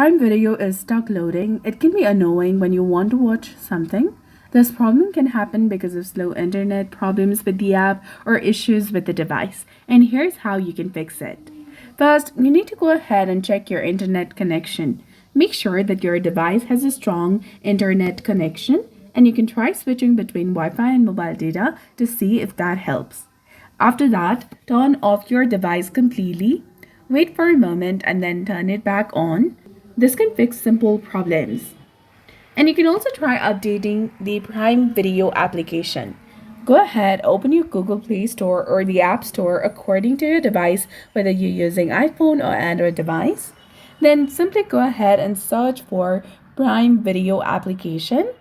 Prime Video is stuck loading, it can be annoying when you want to watch something. This problem can happen because of slow internet, problems with the app, or issues with the device. And here's how you can fix it. First, you need to go ahead and check your internet connection. Make sure that your device has a strong internet connection, and you can try switching between Wi-Fi and mobile data to see if that helps. After that, turn off your device completely. Wait for a moment and then turn it back on. This can fix simple problems. And you can also try updating the Prime Video application. Go ahead, open your Google Play Store or the App Store according to your device, whether you're using iPhone or Android device. Then simply go ahead and search for Prime Video application.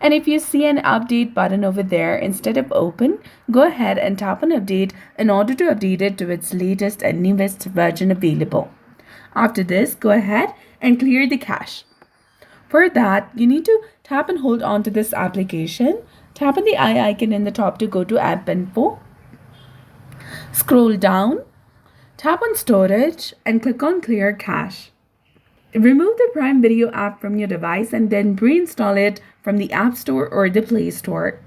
And if you see an update button over there instead of open, go ahead and tap on update in order to update it to its latest and newest version available. After this, go ahead and clear the cache. For that, you need to tap and hold on to this application. Tap on the eye icon in the top to go to App Info. Scroll down, tap on Storage and click on Clear Cache. Remove the Prime Video app from your device and then reinstall it from the App Store or the Play Store.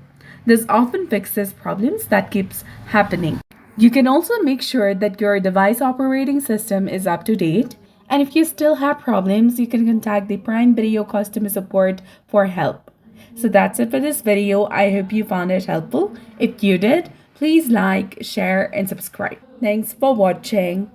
This often fixes problems that keeps happening. You can also make sure that your device operating system is up to date. And if you still have problems, you can contact the Prime Video customer support for help. So that's it for this video. I hope you found it helpful. If you did, please like, share, and subscribe. Thanks for watching.